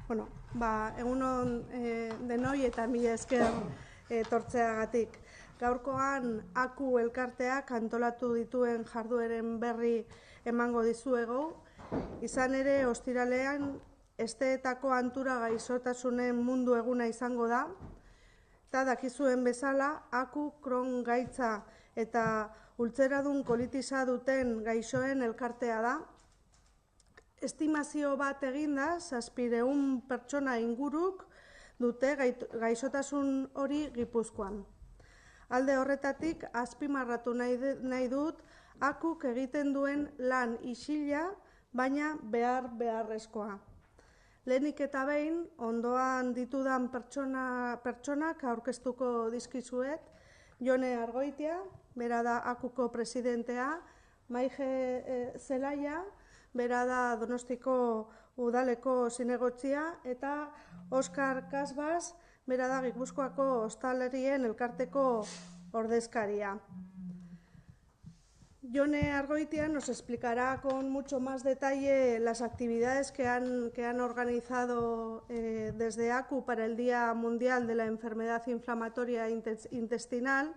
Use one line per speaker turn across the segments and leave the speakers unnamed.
Bueno, egunon denoi eta mila esker etortzeagatik. Gaurkoan AKU elkarteak antolatu dituen jardueren berri emango dizuegu. Izan ere, ostiralean, esteetako antura gaixotasunen mundu eguna izango da. Eta dakizuen bezala, AKU Crohn gaitza eta ultzeradun kolitisa duten gaixoen elkartea da. Estimazio bat eginda, 700 pertsona inguruk dute gaixotasun hori Gipuzkoan. Alde horretatik, azpimarratu nahi dut, AKUk egiten duen lan isila, baina beharrezkoa. Lehenik eta behin, ondoan ditudan pertsonak aurkeztuko dizkizuet, Jone Argoitia, bera da AKUko presidentea, Maije Zelaia, bera da Donostiko udaleko zinegotzia, eta Oskar Kasbas, bera da Gipuzkoako Ostalerien elkarteko ordezkaria. Jone Argoitia nos explicará con mucho más detalle las actividades que han organizado desde AKU para el Día Mundial de la Enfermedad Inflamatoria Intestinal,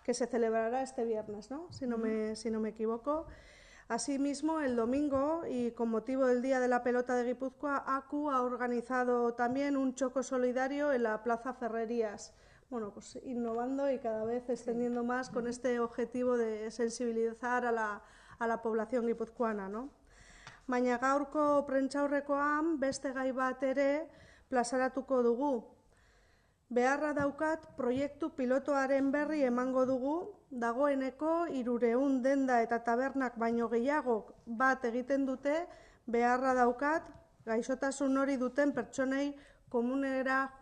que se celebrará este viernes, ¿no? Si no me equivoco. Asimismo, el domingo, y con motivo del Día de la Pelota de Guipúzcoa, AKU ha organizado también un choco solidario en la Plaza Ferrerías. Bueno, pues innovando y cada vez extendiendo más con este objetivo de sensibilizar a la población guipuzcoana, ¿no? Baina gaurko prentsaurrekoan beste gai bat ere plazaratuko dugu. Beharra daukat proiektu pilotoaren berri emango dugu, dagoeneko 300 denda eta tabernak baino gehiago bat egiten dute, beharra daukat gaixotasun hori duten pertsonei komunera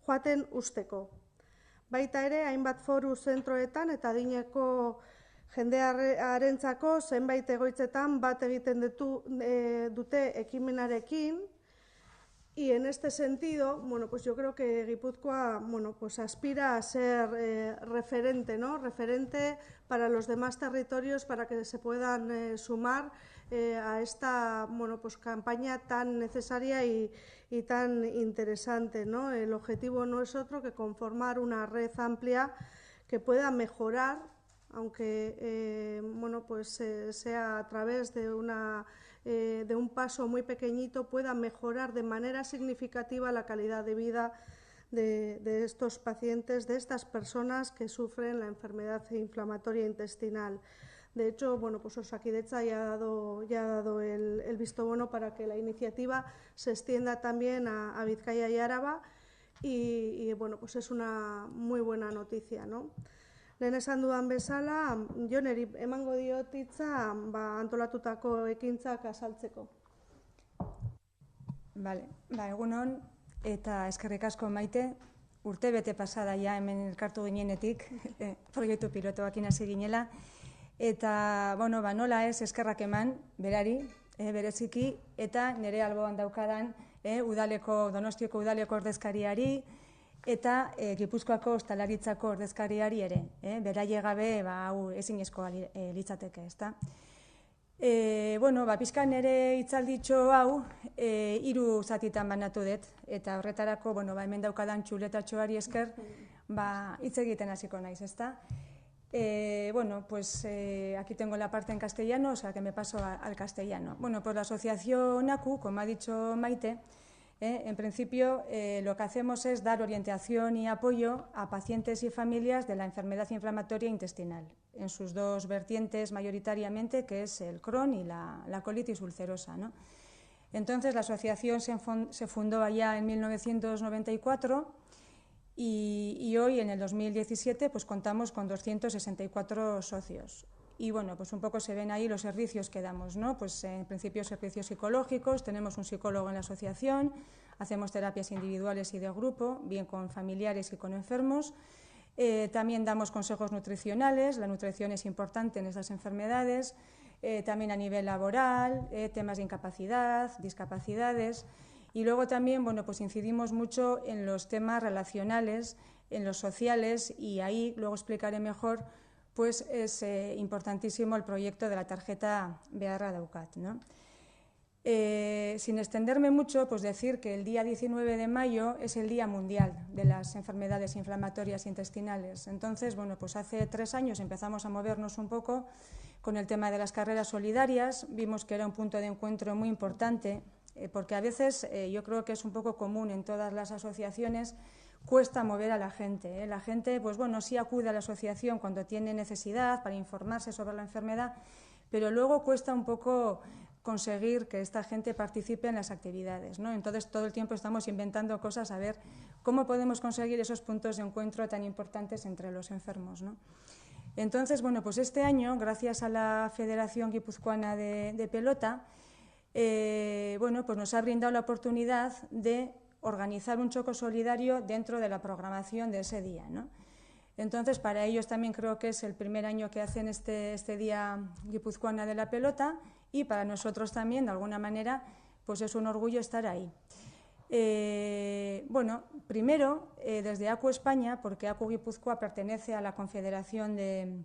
joaten usteko. Baita ere, hainbat foru zentroetan eta adineko jendearentzako zenbait egoitzetan bat egiten dute ekimenarekin. Y en este sentido, bueno, pues yo creo que Guipúzcoa, bueno, pues aspira a ser referente, ¿no? Referente para los demás territorios para que se puedan sumar a esta, bueno, pues campaña tan necesaria y tan interesante, ¿no? El objetivo no es otro que conformar una red amplia que pueda mejorar, aunque bueno, pues sea a través de un paso muy pequeñito, pueda mejorar de manera significativa la calidad de vida de estos pacientes, de estas personas que sufren la enfermedad inflamatoria intestinal. De hecho, bueno, pues Osakidetza ya ha dado el visto bueno para que la iniciativa se extienda también a Bizkaia y Áraba y bueno, pues es una muy buena noticia, ¿no? Lehen esan dudan bezala, Joneri emango diot hitza antolatutako ekintzak azaltzeko.
Bale, egunon eta eskerrik asko Maite, urte bete pasada ja hemen elkartu ginenetik, proiektu pilotoakin hasi ginela, eta bueno, nola ez eskerrak eman berari, bereziki, eta nire alboan daukadan Donostiako udaleko ordezkariari, eta Gipuzkoako ostalaritzako ordezkariari ere, beraie gabe hau ezinezkoa litzateke, ezta. Bueno, pixka nire hitzalditxo hau 3 zatitan banatu dut, eta horretarako, bueno, hemen daukadan txuletatxoari esker, hitz egiten hasiko naiz, ezta. Bueno, pues aquí tengo la parte en castellano, o sea que me paso al castellano. Bueno, pues la asociación AKU, como ha dicho Maite, en principio, lo que hacemos es dar orientación y apoyo a pacientes y familias de la enfermedad inflamatoria intestinal, en sus 2 vertientes mayoritariamente, que es el Crohn y la colitis ulcerosa, ¿no? Entonces, la asociación se fundó allá en 1994 y hoy, en el 2017, pues contamos con 264 socios. Y bueno, pues un poco se ven ahí los servicios que damos, ¿no? Pues en principio servicios psicológicos, tenemos un psicólogo en la asociación, hacemos terapias individuales y de grupo, bien con familiares y con enfermos. También damos consejos nutricionales, la nutrición es importante en estas enfermedades, también a nivel laboral, temas de incapacidad, discapacidades. Y luego también, bueno, pues incidimos mucho en los temas relacionales, en los sociales, y ahí luego explicaré mejor. Pues es importantísimo el proyecto de la tarjeta beharra daukat, ¿no? Sin extenderme mucho, pues decir que el día 19 de mayo es el Día Mundial de las Enfermedades Inflamatorias Intestinales. Entonces, bueno, pues hace 3 años empezamos a movernos un poco con el tema de las carreras solidarias. Vimos que era un punto de encuentro muy importante, porque a veces yo creo que es un poco común en todas las asociaciones, cuesta mover a la gente. La gente, pues bueno, sí acude a la asociación cuando tiene necesidad para informarse sobre la enfermedad, pero luego cuesta un poco conseguir que esta gente participe en las actividades, ¿no? Entonces, todo el tiempo estamos inventando cosas a ver cómo podemos conseguir esos puntos de encuentro tan importantes entre los enfermos, ¿no? Entonces, bueno, pues este año, gracias a la Federación Guipuzcoana de Pelota, bueno, pues nos ha brindado la oportunidad de organizar un choco solidario dentro de la programación de ese día, ¿no? Entonces, para ellos también creo que es el primer año que hacen este Día Guipuzcoana de la Pelota, y para nosotros también, de alguna manera, pues es un orgullo estar ahí. Bueno, primero, desde ACU España, porque ACU Guipúzcoa pertenece a la Confederación de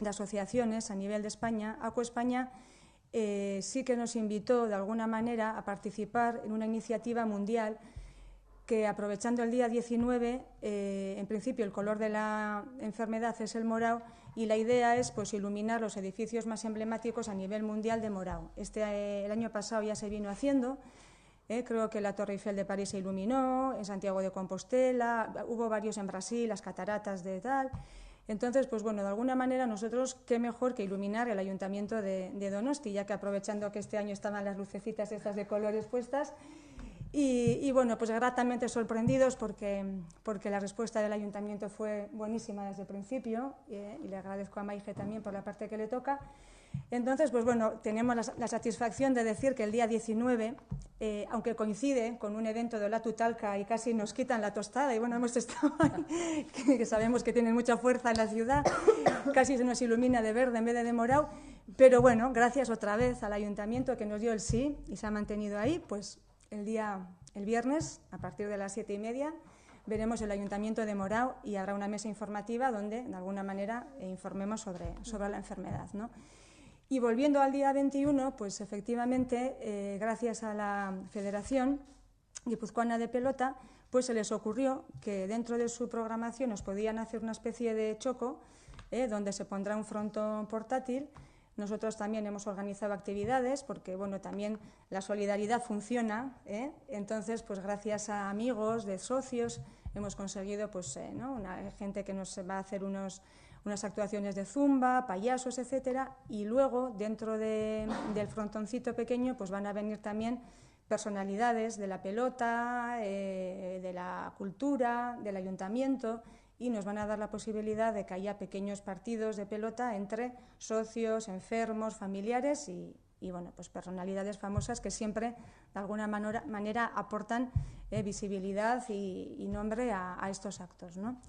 Asociaciones a nivel de España, ACU España sí que nos invitó, de alguna manera, a participar en una iniciativa mundial que, aprovechando el día 19, en principio el color de la enfermedad es el morado, y la idea es pues iluminar los edificios más emblemáticos a nivel mundial de morado. El año pasado ya se vino haciendo, creo que la Torre Eiffel de París se iluminó, en Santiago de Compostela, hubo varios en Brasil, las cataratas de tal. Entonces, pues bueno, de alguna manera nosotros, qué mejor que iluminar el Ayuntamiento de Donosti, ya que aprovechando que este año estaban las lucecitas estas de colores puestas. Y bueno, pues gratamente sorprendidos porque la respuesta del Ayuntamiento fue buenísima desde el principio, y le agradezco a Maije también por la parte que le toca. Entonces, pues bueno, tenemos la satisfacción de decir que el día 19, aunque coincide con un evento de Olatu Talka y casi nos quitan la tostada, y bueno, hemos estado ahí, que sabemos que tienen mucha fuerza en la ciudad, casi se nos ilumina de verde en vez de morado, pero bueno, gracias otra vez al Ayuntamiento que nos dio el sí y se ha mantenido ahí, pues el viernes, a partir de las 7:30, veremos el Ayuntamiento de Morao y habrá una mesa informativa donde, de alguna manera, informemos sobre la enfermedad, ¿no? Y volviendo al día 21, pues efectivamente, gracias a la Federación Guipuzcoana de Pelota, pues se les ocurrió que dentro de su programación nos podían hacer una especie de choco, donde se pondrá un frontón portátil. Nosotros también hemos organizado actividades porque, bueno, también la solidaridad funciona, entonces, pues gracias a amigos, de socios, hemos conseguido, pues, ¿no? Una gente que nos va a hacer unas actuaciones de zumba, payasos, etcétera, y luego, dentro del frontoncito pequeño, pues van a venir también personalidades de la pelota, de la cultura, del ayuntamiento, y nos van a dar la posibilidad de que haya pequeños partidos de pelota entre socios, enfermos, familiares y bueno, pues personalidades famosas que siempre, de alguna manera, aportan visibilidad y nombre a estos actos, ¿no?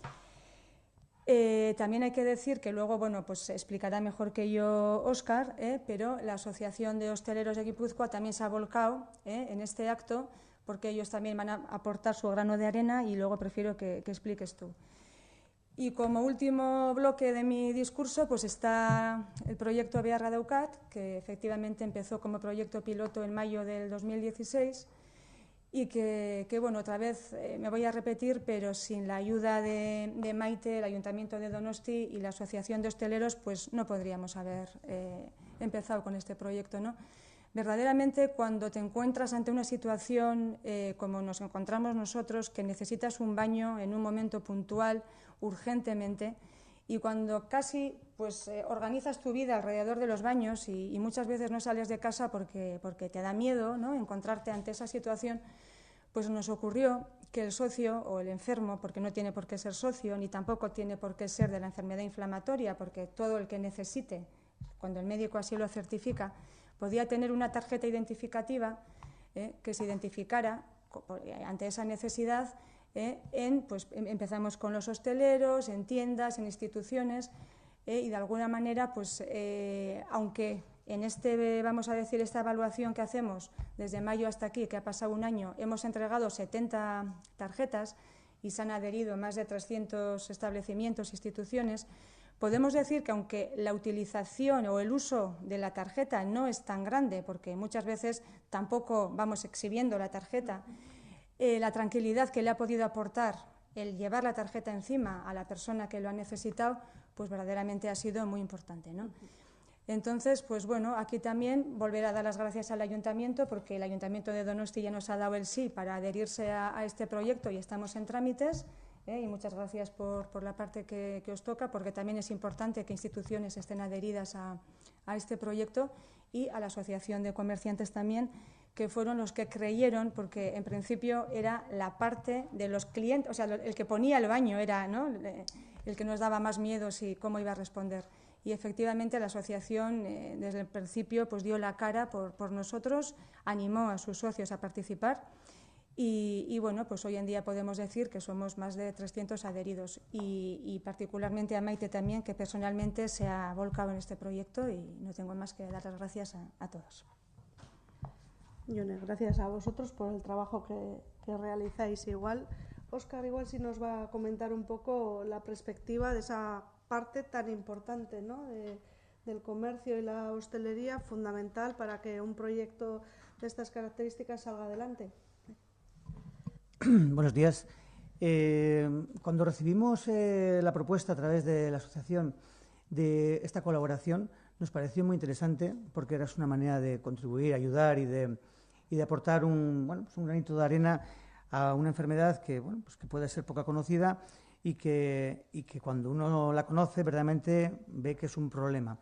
También hay que decir que luego, bueno, pues explicará mejor que yo Óscar, pero la Asociación de Hosteleros de Guipúzcoa también se ha volcado en este acto, porque ellos también van a aportar su grano de arena, y luego prefiero que expliques tú. Y como último bloque de mi discurso, pues está el proyecto Beharra Daukat, que efectivamente empezó como proyecto piloto en mayo del 2016, y que bueno, otra vez me voy a repetir, pero sin la ayuda de Maite, el Ayuntamiento de Donosti y la Asociación de Hosteleros, pues no podríamos haber empezado con este proyecto, ¿no? Verdaderamente, cuando te encuentras ante una situación como nos encontramos nosotros, que necesitas un baño en un momento puntual, urgentemente, y cuando casi pues, organizas tu vida alrededor de los baños y muchas veces no sales de casa porque te da miedo, ¿no?, encontrarte ante esa situación, pues nos ocurrió que el socio o el enfermo, porque no tiene por qué ser socio, ni tampoco tiene por qué ser de la enfermedad inflamatoria, porque todo el que necesite, cuando el médico así lo certifica, podía tener una tarjeta identificativa que se identificara ante esa necesidad. Pues empezamos con los hosteleros, en tiendas, en instituciones, y de alguna manera, pues aunque en vamos a decir, esta evaluación que hacemos desde mayo hasta aquí, que ha pasado un año, hemos entregado 70 tarjetas y se han adherido más de 300 establecimientos, instituciones, Podemos decir que aunque la utilización o el uso de la tarjeta no es tan grande, porque muchas veces tampoco vamos exhibiendo la tarjeta, la tranquilidad que le ha podido aportar el llevar la tarjeta encima a la persona que lo ha necesitado, pues verdaderamente ha sido muy importante, ¿no? Entonces, pues bueno, aquí también volver a dar las gracias al Ayuntamiento, porque el Ayuntamiento de Donosti ya nos ha dado el sí para adherirse a este proyecto y estamos en trámites, y muchas gracias por la parte que os toca, porque también es importante que instituciones estén adheridas a este proyecto, y a la Asociación de Comerciantes también, que fueron los que creyeron, porque en principio era la parte de los clientes, o sea, el que ponía el baño era, ¿no?, el que nos daba más miedo si cómo iba a responder. Y efectivamente la asociación desde el principio pues dio la cara por nosotros, animó a sus socios a participar y bueno, pues hoy en día podemos decir que somos más de 300 adheridos y particularmente a Maite también, que personalmente se ha volcado en este proyecto, y no tengo más que dar las gracias a todos.
Yone, gracias a vosotros por el trabajo que realizáis. Igual, Óscar, igual si nos va a comentar un poco la perspectiva de esa parte tan importante, ¿no?, del comercio y la hostelería, fundamental para que un proyecto de estas características salga adelante.
Buenos días. Cuando recibimos la propuesta a través de la asociación de esta colaboración, nos pareció muy interesante, porque era una manera de contribuir, ayudar y de aportar un granito de arena a una enfermedad que, bueno, pues que puede ser poca conocida y que cuando uno la conoce verdaderamente ve que es un problema.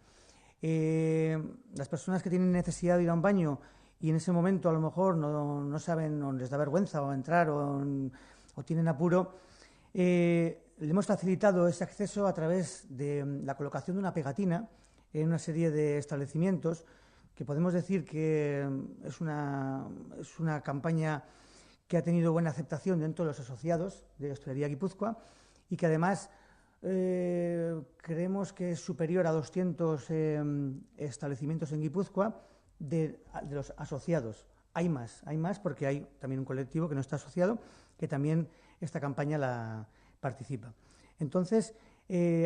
Las personas que tienen necesidad de ir a un baño y en ese momento a lo mejor no saben, o les da vergüenza o entrar o tienen apuro, le hemos facilitado ese acceso a través de la colocación de una pegatina en una serie de establecimientos, que podemos decir que es una campaña que ha tenido buena aceptación dentro de los asociados de Hostelería Guipúzcoa, y que además creemos que es superior a 200 establecimientos en Guipúzcoa de los asociados. Hay más porque hay también un colectivo que no está asociado, que también esta campaña la participa. Entonces,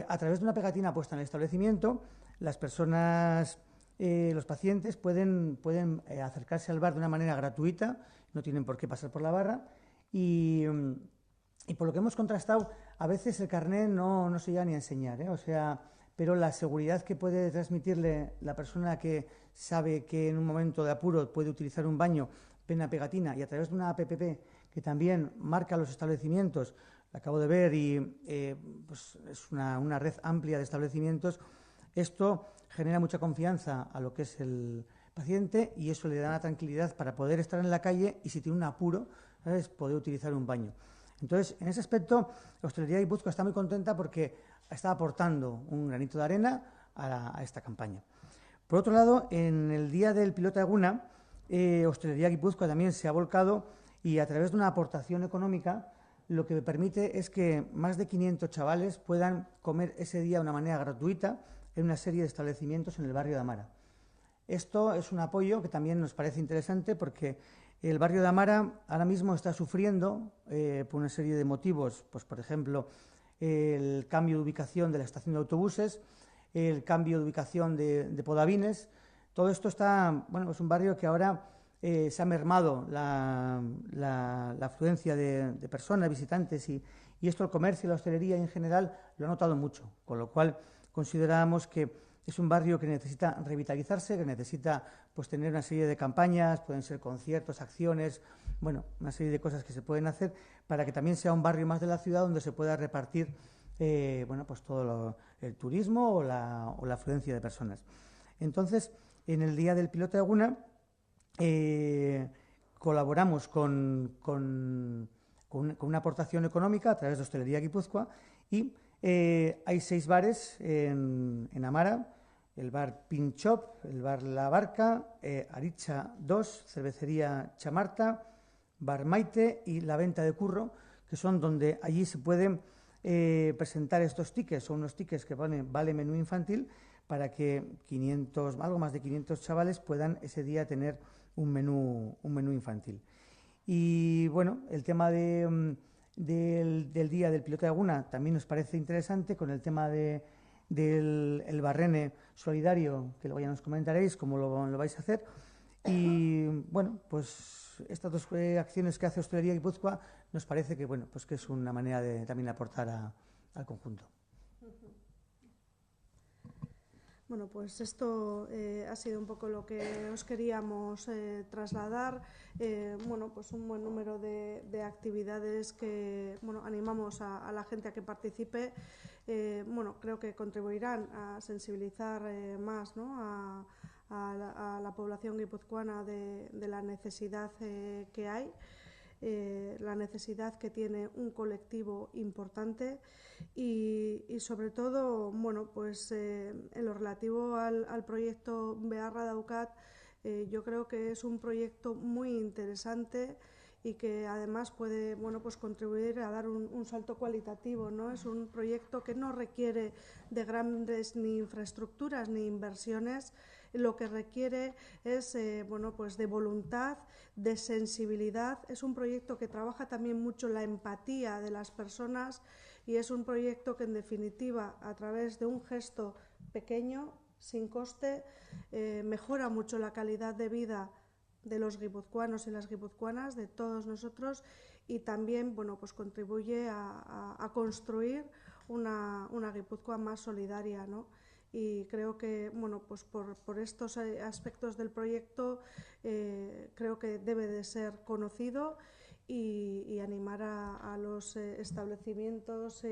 a través de una pegatina puesta en el establecimiento, las personas, los pacientes pueden acercarse al bar de una manera gratuita, no tienen por qué pasar por la barra, y por lo que hemos contrastado, a veces el carné no se llega ni a enseñar, o sea, pero la seguridad que puede transmitirle la persona que sabe que en un momento de apuro puede utilizar un baño, pena pegatina, y a través de una app que también marca los establecimientos, la acabo de ver, y pues es una red amplia de establecimientos. Esto genera mucha confianza a lo que es el paciente, y eso le da una tranquilidad para poder estar en la calle y, si tiene un apuro, ¿sabes?, poder utilizar un baño. Entonces, en ese aspecto, la Hostelería Guipúzcoa está muy contenta porque está aportando un granito de arena a esta campaña. Por otro lado, en el día del Pilota Eguna, Hostelería Guipúzcoa también se ha volcado, y a través de una aportación económica lo que permite es que más de 500 chavales puedan comer ese día de una manera gratuita en una serie de establecimientos en el barrio de Amara. Esto es un apoyo que también nos parece interesante, porque el barrio de Amara ahora mismo está sufriendo por una serie de motivos, pues por ejemplo, el cambio de ubicación de la estación de autobuses, el cambio de ubicación de Podavines. Todo esto está, bueno, es un barrio que ahora se ha mermado la afluencia de personas, visitantes, y esto el comercio y la hostelería en general lo ha notado mucho, con lo cual consideramos que es un barrio que necesita revitalizarse, que necesita pues tener una serie de campañas, pueden ser conciertos, acciones, bueno, una serie de cosas que se pueden hacer para que también sea un barrio más de la ciudad donde se pueda repartir bueno, pues todo el turismo o la afluencia de personas. Entonces, en el día del Pilota Eguna colaboramos con una aportación económica a través de Hostelería Guipúzcoa, y hay 6 bares en Amara: el bar Pinchop, el bar La Barca, Aricha 2, cervecería Chamarta, bar Maite y la Venta de Curro, que son donde allí se pueden presentar estos tickets. Son unos tickets que ponen vale menú infantil, para que algo más de 500 chavales puedan ese día tener un menú infantil. Y bueno, el tema del día del Pilota Eguna también nos parece interesante, con el tema de del el Barrene solidario, que luego ya nos comentaréis cómo lo vais a hacer. Y bueno, pues estas dos acciones que hace Hostelería Guipúzcoa nos parece que, bueno, pues que es una manera de también aportar al conjunto.
Bueno, pues esto ha sido un poco lo que os queríamos trasladar. Bueno, pues un buen número de actividades que, bueno, animamos a la gente a que participe. Bueno, creo que contribuirán a sensibilizar más, ¿no?, a la población guipuzcoana de la necesidad que hay. La necesidad que tiene un colectivo importante y sobre todo, bueno, pues en lo relativo al proyecto Beharra Daukat, yo creo que es un proyecto muy interesante y que además puede, bueno, pues contribuir a dar un salto cualitativo, ¿no? Es un proyecto que no requiere de grandes ni infraestructuras ni inversiones. Lo que requiere es bueno, pues de voluntad, de sensibilidad. Es un proyecto que trabaja también mucho la empatía de las personas y es un proyecto que, en definitiva, a través de un gesto pequeño, sin coste, mejora mucho la calidad de vida de los guipuzcoanos y las guipuzcoanas, de todos nosotros, y también, bueno, pues contribuye a construir una Guipúzcoa más solidaria, ¿no? Y creo que, bueno, pues por estos aspectos del proyecto creo que debe de ser conocido y animar a los establecimientos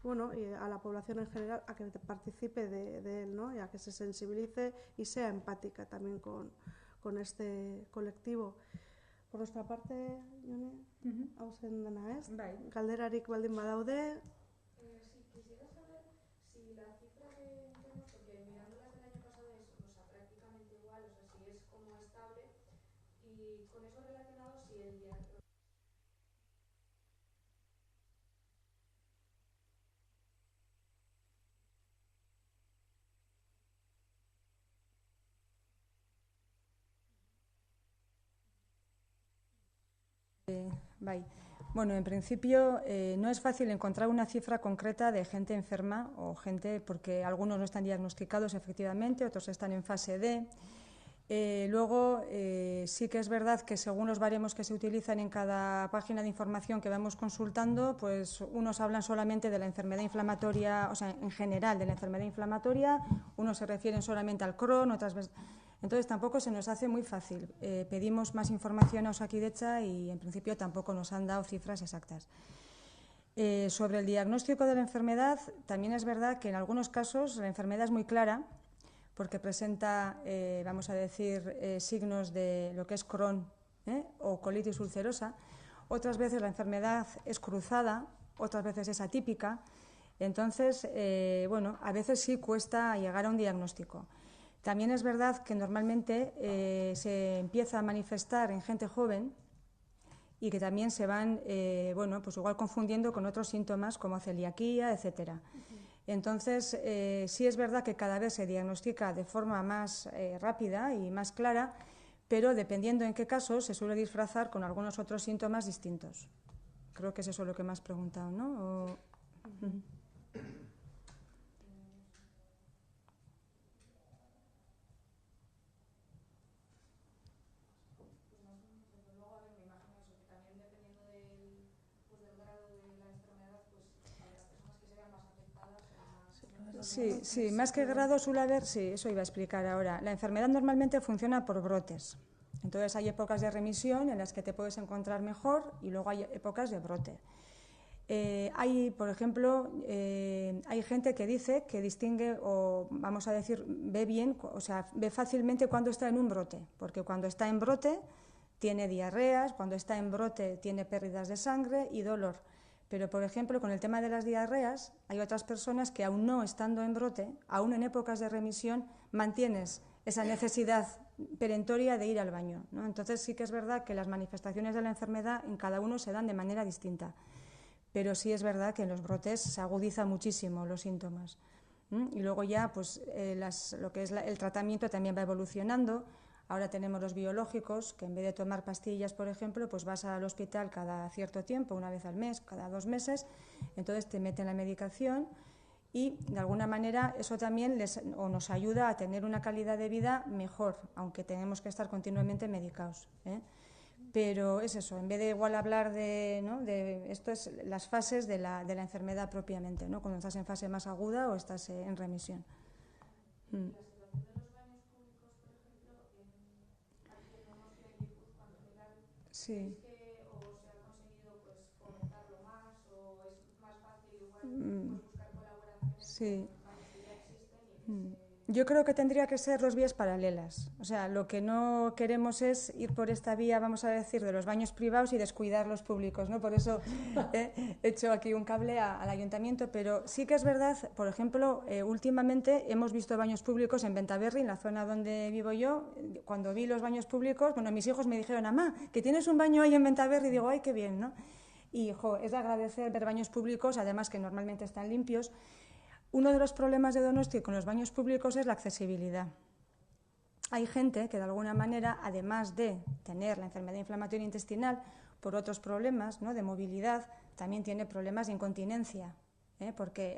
bueno, y a la población en general a que participe de él, ¿no? Y a que se sensibilice y sea empática también con este colectivo. Por nuestra parte, Jone, hausen dena, ez?
Bai.
Galderarik baldin badaude.
Sí, quisiera saber si la cifra de enfermos, porque mirándolas del año pasado es, o sea, prácticamente igual, o sea, si es como estable, y con eso relacionado, si el diagnóstico.
Bai. Bueno, en principio no es fácil encontrar una cifra concreta de gente enferma o gente, porque algunos no están diagnosticados efectivamente, otros están en fase D. Luego, sí que es verdad que según los baremos que se utilizan en cada página de información que vamos consultando, pues unos hablan solamente de la enfermedad inflamatoria, o sea, en general de la enfermedad inflamatoria, unos se refieren solamente al Crohn, otras veces. Entonces tampoco se nos hace muy fácil. Pedimos más información a Osakidetza y en principio tampoco nos han dado cifras exactas. Sobre el diagnóstico de la enfermedad, también es verdad que en algunos casos la enfermedad es muy clara porque presenta, vamos a decir, signos de lo que es Crohn o colitis ulcerosa. Otras veces la enfermedad es cruzada, otras veces es atípica. Entonces, bueno, a veces sí cuesta llegar a un diagnóstico. También es verdad que normalmente se empieza a manifestar en gente joven y que también se van, bueno, pues igual confundiendo con otros síntomas como celiaquía, etcétera. Entonces, sí es verdad que cada vez se diagnostica de forma más rápida y más clara, pero dependiendo en qué casos se suele disfrazar con algunos otros síntomas distintos. Creo que es eso lo que me has preguntado, ¿no? Sí, más que grado suele haber, sí, eso iba a explicar ahora. La enfermedad normalmente funciona por brotes. Entonces hay épocas de remisión en las que te puedes encontrar mejor y luego hay épocas de brote. Hay, por ejemplo, hay gente que dice que distingue o, vamos a decir, ve bien, o sea, ve fácilmente cuando está en un brote, porque cuando está en brote tiene diarreas, cuando está en brote tiene pérdidas de sangre y dolor. Pero, por ejemplo, con el tema de las diarreas, hay otras personas que aún no estando en brote, aún en épocas de remisión, mantienes esa necesidad perentoria de ir al baño, ¿no? Entonces sí que es verdad que las manifestaciones de la enfermedad en cada uno se dan de manera distinta. Pero sí es verdad que en los brotes se agudiza muchísimo los síntomas. Y luego ya, pues, lo que es el tratamiento también va evolucionando. Ahora tenemos los biológicos, que en vez de tomar pastillas, por ejemplo, pues vas al hospital cada cierto tiempo, una vez al mes, cada 2 meses, entonces te meten la medicación y de alguna manera eso también nos ayuda a tener una calidad de vida mejor, aunque tenemos que estar continuamente medicados, ¿eh? Pero es eso, en vez de igual hablar de esto es las fases de la enfermedad propiamente, ¿no? Cuando estás en fase más aguda o estás en remisión.
La situación de los baños públicos, por ejemplo, aquí en Donostia, en Guipúzcoa en general,
Sí.
¿creéis que o se ha conseguido pues fomentarlo más o es más fácil igual pues, buscar colaboraciones
Sí.
con baños que ya existen y que se...
Yo creo que tendría que ser dos vías paralelas. O sea, lo que no queremos es ir por esta vía, vamos a decir, de los baños privados y descuidar los públicos, ¿no? Por eso he hecho aquí un cable al ayuntamiento, pero sí que es verdad, por ejemplo, últimamente hemos visto baños públicos en Bentaberri, en la zona donde vivo yo. Cuando vi los baños públicos, bueno, mis hijos me dijeron, mamá, que tienes un baño ahí en Bentaberri, y digo, ay, qué bien, ¿no? Y, es de agradecer ver baños públicos, además que normalmente están limpios. Uno de los problemas de Donosti con los baños públicos es la accesibilidad. Hay gente que de alguna manera, además de tener la enfermedad inflamatoria intestinal por otros problemas, ¿no?, de movilidad, también tiene problemas de incontinencia, porque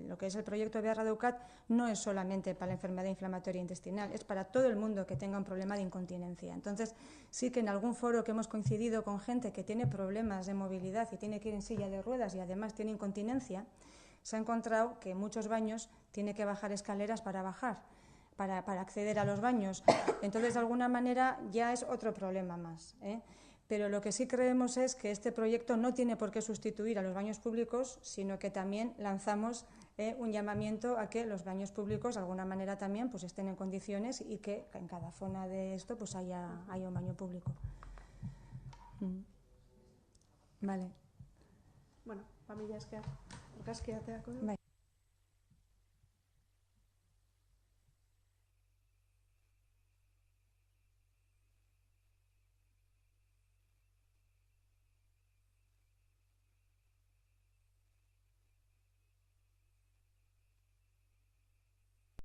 lo que es el proyecto Bearra Deucat no es solamente para la enfermedad inflamatoria intestinal, es para todo el mundo que tenga un problema de incontinencia. Entonces, sí que en algún foro que hemos coincidido con gente que tiene problemas de movilidad y tiene que ir en silla de ruedas y además tiene incontinencia, se ha encontrado que en muchos baños tiene que bajar escaleras para bajar, para acceder a los baños. Entonces, de alguna manera, ya es otro problema más, ¿eh? Pero lo que sí creemos es que este proyecto no tiene por qué sustituir a los baños públicos, sino que también lanzamos un llamamiento a que los baños públicos, de alguna manera también, pues estén en condiciones y que en cada zona de esto pues haya un baño público. Vale.
Bueno, familias que argazkiateako.
Bai.